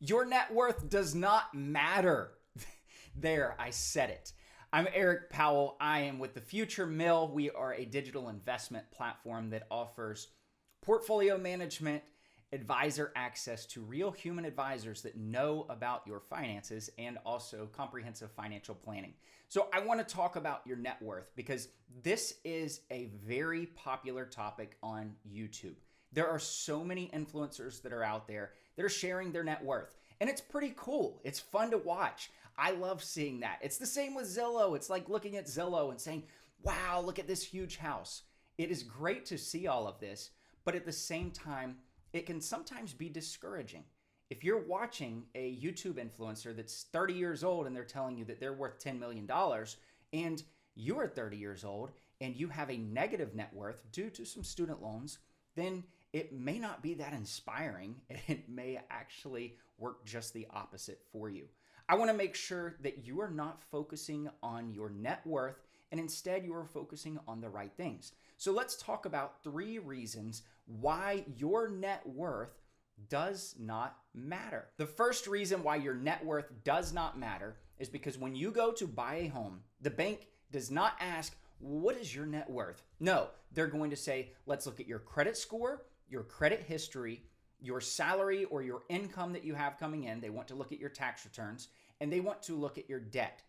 Your net worth does not matter. There, I said it. I'm Eric Powell. I am with the Future Mill. We are a digital investment platform that offers portfolio management, advisor access to real human advisors that know about your finances, and also comprehensive financial planning. So I want to talk about your net worth because this is a very popular topic on YouTube. There are so many influencers that are out there that are sharing their net worth, and it's pretty cool. It's fun to watch. I love seeing that. It's the same with Zillow. It's like looking at Zillow and saying, wow, look at this huge house. It is great to see all of this, but at the same time, it can sometimes be discouraging. If you're watching a YouTube influencer that's 30 years old and they're telling you that they're worth $10 million and you are 30 years old and you have a negative net worth due to some student loans, then it may not be that inspiring, and it may actually work just the opposite for you. I want to make sure that you are not focusing on your net worth, and instead you are focusing on the right things. So let's talk about 3 reasons why your net worth does not matter. The first reason why your net worth does not matter is because when you go to buy a home, the bank does not ask, what is your net worth? No, they're going to say, let's look at your credit score, your credit history, your salary or your income that you have coming in. They want to look at your tax returns, and they want to look at your debt.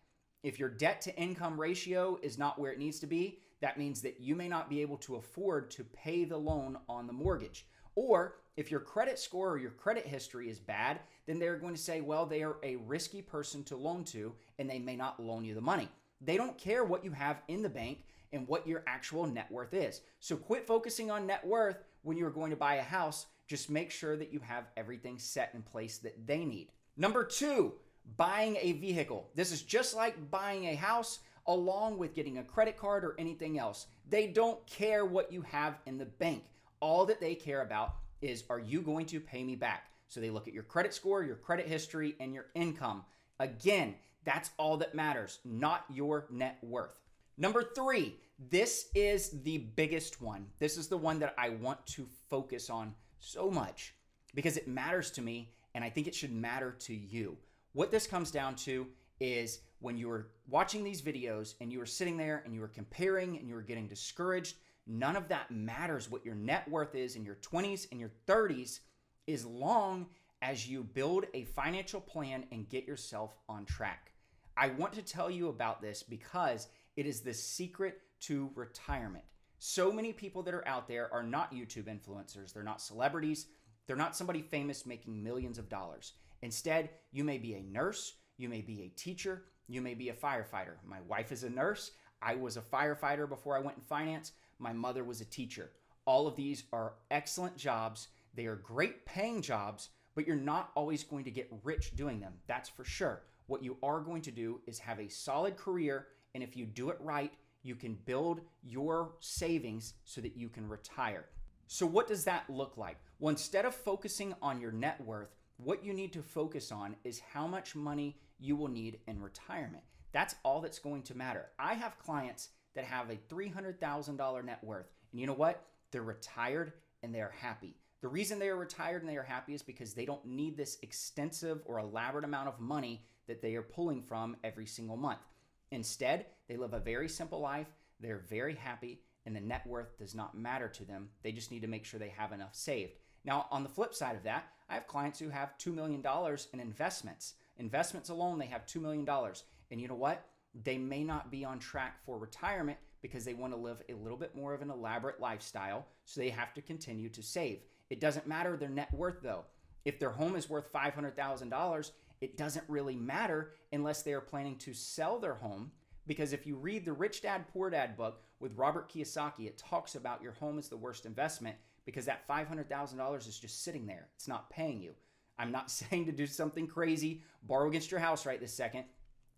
If your debt to income ratio is not where it needs to be, that means that you may not be able to afford to pay the loan on the mortgage. Or if your credit score or your credit history is bad, then they're going to say, well, they are a risky person to loan to, and they may not loan you the money. They don't care what you have in the bank and what your actual net worth is. So quit focusing on net worth when you're going to buy a house. Just make sure that you have everything set in place that they need. Number 2, buying a vehicle. This is just like buying a house along with getting a credit card or anything else. They don't care what you have in the bank. All that they care about is, are you going to pay me back? So they look at your credit score, your credit history, and your income. Again, that's all that matters, not your net worth. Number 3, this is the biggest one. This is the one that I want to focus on so much because it matters to me, and I think it should matter to you. What this comes down to is when you are watching these videos and you are sitting there and you are comparing and you are getting discouraged, none of that matters what your net worth is in your 20s and your 30s, as long as you build a financial plan and get yourself on track. I want to tell you about this because it is the secret to retirement. So many people that are out there are not YouTube influencers. They're not celebrities. They're not somebody famous making millions of dollars. Instead, you may be a nurse, you may be a teacher, you may be a firefighter. My wife is a nurse. I was a firefighter before I went in finance. My mother was a teacher. All of these are excellent jobs. They are great paying jobs, but you're not always going to get rich doing them. That's for sure. What you are going to do is have a solid career, and if you do it right, you can build your savings so that you can retire. So what does that look like? Well, instead of focusing on your net worth, what you need to focus on is how much money you will need in retirement. That's all that's going to matter. I have clients that have a $300,000 net worth, and you know what? They're retired and they're happy. The reason they are retired and they are happy is because they don't need this extensive or elaborate amount of money that they are pulling from every single month. Instead, they live a very simple life, they're very happy, and the net worth does not matter to them. They just need to make sure they have enough saved. Now, on the flip side of that, I have clients who have $2 million in investments. Investments alone, they have $2 million. And you know what? They may not be on track for retirement because they want to live a little bit more of an elaborate lifestyle, so they have to continue to save. It doesn't matter their net worth though. If their home is worth $500,000, it doesn't really matter unless they are planning to sell their home, because if you read the Rich Dad Poor Dad book with Robert Kiyosaki, it talks about your home is the worst investment because that $500,000 is just sitting there. It's not paying you. I'm not saying to do something crazy, borrow against your house right this second.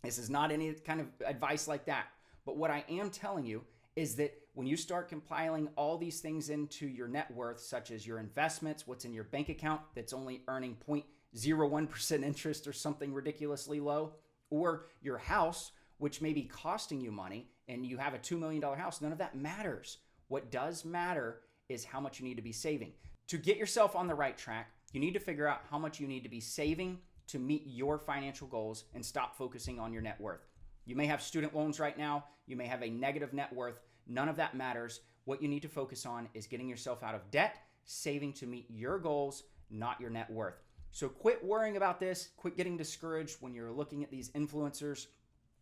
This is not any kind of advice like that. But what I am telling you is that when you start compiling all these things into your net worth, such as your investments, what's in your bank account that's only earning 0.01% interest or something ridiculously low, or your house, which may be costing you money, and you have a $2 million house, none of that matters. What does matter is how much you need to be saving. To get yourself on the right track, You need to figure out how much you need to be saving to meet your financial goals and stop focusing on your net worth. You may have student loans right now. You may have a negative net worth. None of that matters. What you need to focus on is getting yourself out of debt, saving to meet your goals, not your net worth. So quit worrying about this. Quit getting discouraged when you're looking at these influencers,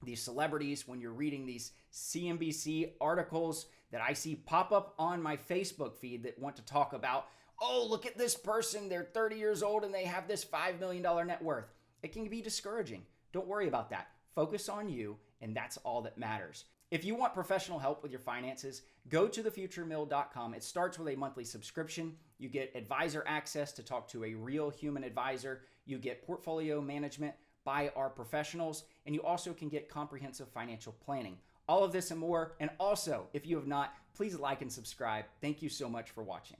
these celebrities, when you're reading these CNBC articles that I see pop up on my Facebook feed that want to talk about, oh, look at this person. They're 30 years old and they have this $5 million net worth. It can be discouraging. Don't worry about that. Focus on you, and that's all that matters. If you want professional help with your finances, go to thefuturemill.com. It starts with a monthly subscription. You get advisor access to talk to a real human advisor. You get portfolio management by our professionals, and you also can get comprehensive financial planning. All of this and more. And also, if you have not, please like and subscribe. Thank you so much for watching.